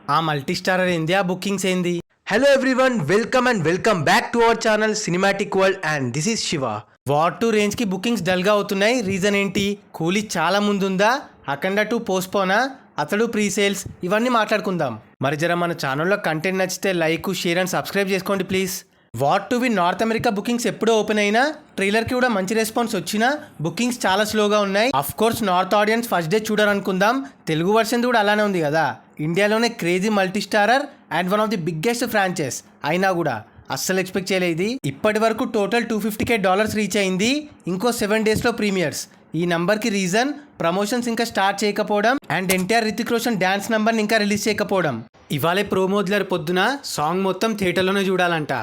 ఆ multi starrer ఏంది, ఆ బుకింగ్స్ ఏంది? Hello everyone, welcome and welcome back to our channel Cinematic World and this is Shiva. War 2 range కి bookings dull గా అవుతున్నాయి. Reason ఏంటి? కూలీ చాలా ముందుందా? అఖండ 2 పోస్ట్పోనా? అతడు ప్రీ సేల్స్? ఇవన్నీ మాట్లాడుకుందాం. మరి జర మన ఛానల్లో కంటెంట్ నచ్చితే లైక్, షేర్ అండ్ సబ్స్క్రైబ్ చేసుకోండి please. War 2 north America bookings ఎప్పుడో ఓపెన్ అయినా ట్రైలర్కి కూడా మంచి రెస్పాన్స్ వచ్చినా బుకింగ్స్ చాలా స్లోగా ఉన్నాయి. Of course north audience first day చూడాలనుకుందాం, తెలుగు వర్షన్ కూడా అలానే ఉంది కదా. ఇండియాలోనే crazy multi starrer and one of the biggest franchise అయినా కూడా అస్సలు ఎక్స్పెక్ట్ చేయలేదు. ఇప్పటి వరకు టోటల్ $250K రీచ్ అయింది. ఇంకో 7 డేస్లో ప్రీమియర్స్. ఈ నంబర్కి రీజన్ ప్రమోషన్స్ ఇంకా స్టార్ట్ చేయకపోవడం అండ్ ఎన్టీఆర్ రితిక్ రోషన్ డ్యాన్స్ నంబర్ని ఇంకా రిలీజ్ చేయకపోవడం. ఇవాళే ప్రోమో వదిలారు, పొద్దున సాంగ్ మొత్తం థియేటర్లోనే చూడాలంట.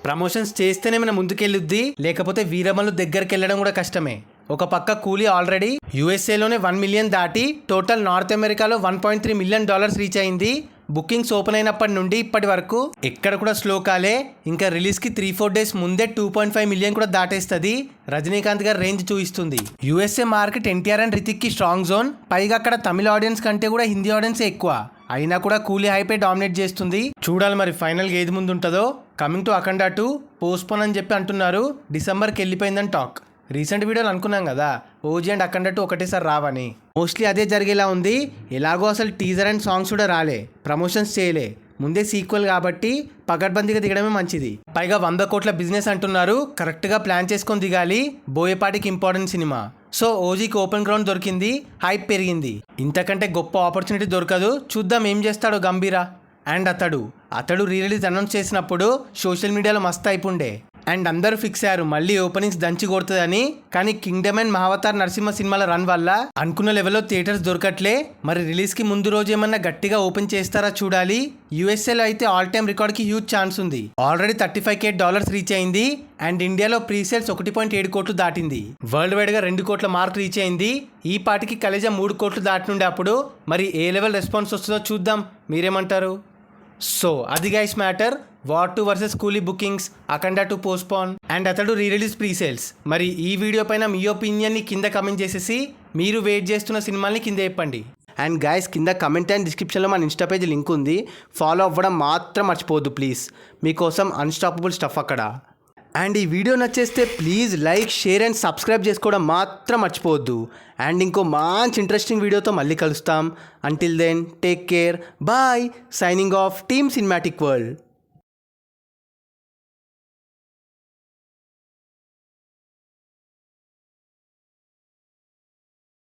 ప్రమోషన్స్ చేస్తేనే మన ముందుకెళ్ళుద్ది, లేకపోతే వీరమల్లు దగ్గరికి వెళ్ళడం కూడా కష్టమే. ఒక పక్క కూలీ ఆల్రెడీ యూఎస్ఏలోనే 1 మిలియన్ దాటి టోటల్ నార్త్ అమెరికాలో $1.3 మిలియన్ రీచ్ అయింది. బుకింగ్స్ ఓపెన్ అయినప్పటి నుండి ఇప్పటి వరకు ఎక్కడ కూడా స్లో కాలే. ఇంకా రిలీజ్కి 3-4 డేస్ ముందే 2.5 మిలియన్ కూడా దాటేస్తుంది. రజనీకాంత్ గారు రేంజ్ చూపిస్తుంది. USA market NTR and Hrithik కి స్ట్రాంగ్ జోన్. పైగా అక్కడ తమిళ ఆడియన్స్ కంటే కూడా హిందీ ఆడియన్స్ ఎక్కువ. అయినా కూడా కూలీ హైపే డామినేట్ చేస్తుంది. చూడాలి మరి ఫైనల్గా ఏది ముందు ఉంటుందో. కమింగ్ టు అఖండ 2 పోస్ట్పోన్ అని చెప్పి అంటున్నారు. డిసెంబర్కి వెళ్ళిపోయిందని టాక్. రీసెంట్ వీడియోలు అనుకున్నాం కదా ఓజీ అండ్ అఖండ 2 ఒకటేసారి రావని. మోస్ట్లీ అదే జరిగేలా ఉంది. ఎలాగో అసలు టీజర్ అండ్ సాంగ్స్ కూడా రాలే, ప్రమోషన్స్ చేయలే. ముందే సీక్వెల్ కాబట్టి పకడ్బందీగా దిగడమే మంచిది. పైగా 100 కోట్ల బిజినెస్ అంటున్నారు. కరెక్ట్గా ప్లాన్ చేసుకొని దిగాలి. బోయపాటికి ఇంపార్టెంట్ సినిమా. సో ఓజీకి ఓపెన్ గ్రౌండ్ దొరికింది, హైప్ పెరిగింది. ఇంతకంటే గొప్ప ఆపర్చునిటీ దొరకదు. చూద్దాం ఏం చేస్తాడో గంభీర. అండ్ అతడు రీ రిలీజ్ అనౌన్స్ చేసినప్పుడు సోషల్ మీడియాలో మస్తు అయిపోండే అండ్ అందరూ ఫిక్స్ అయ్యారు మళ్ళీ ఓపెనింగ్స్ దంచి కొడుతుందని. కానీ కింగ్డమ్ అండ్ మహావతార్ నరసింహ సినిమాల రన్ వల్ల అనుకున్న లెవెల్లో థియేటర్స్ దొరకట్లే. మరి రిలీజ్కి ముందు రోజు ఏమన్నా గట్టిగా ఓపెన్ చేస్తారా చూడాలి. యూఎస్ఏలో అయితే ఆల్ టైమ్ రికార్డ్కి హ్యూజ్ ఛాన్స్ ఉంది. ఆల్రెడీ $35K రీచ్ అయింది అండ్ ఇండియాలో ప్రీ సేల్స్ 1.7 కోట్లు దాటింది. వరల్డ్ వైడ్గా 2 కోట్ల మార్క్ రీచ్ అయింది. ఈ పాటికి కలేజా 3 కోట్లు దాటినుండే అప్పుడు. మరి ఏ లెవెల్ రెస్పాన్స్ వస్తుందో చూద్దాం, మీరేమంటారు? సో అది గైస్ మ్యాటర్. వార్ 2 వర్సెస్ కూలీ బుకింగ్స్, అఖండ 2 పోస్ట్పోన్ అండ్ అతడు రీ రిలీజ్ ప్రీ సేల్స్. మరి ఈ వీడియో పైన మీ ఒపీనియన్ని కింద కమెంట్ చేసేసి మీరు వెయిట్ చేస్తున్న సినిమాల్ని కింద చెప్పండి. అండ్ గైస్ కింద కమెంట్ అండ్ డిస్క్రిప్షన్లో మన ఇన్స్టా పేజ్ లింక్ ఉంది, ఫాలో అవ్వడం మాత్రం మర్చిపోవద్దు ప్లీజ్. మీకోసం అన్స్టాపబుల్ స్టఫ్ అక్కడ. అండ్ ఈ వీడియో నచ్చేస్తే please like, share and subscribe చేసుకోవడం మాత్రం మర్చిపోవద్దు. అండ్ ఇంకో మంచి ఇంట్రెస్టింగ్ వీడియోతో మళ్ళీ కలుస్తాం. Until then take care, bye. Signing off team cinematic world.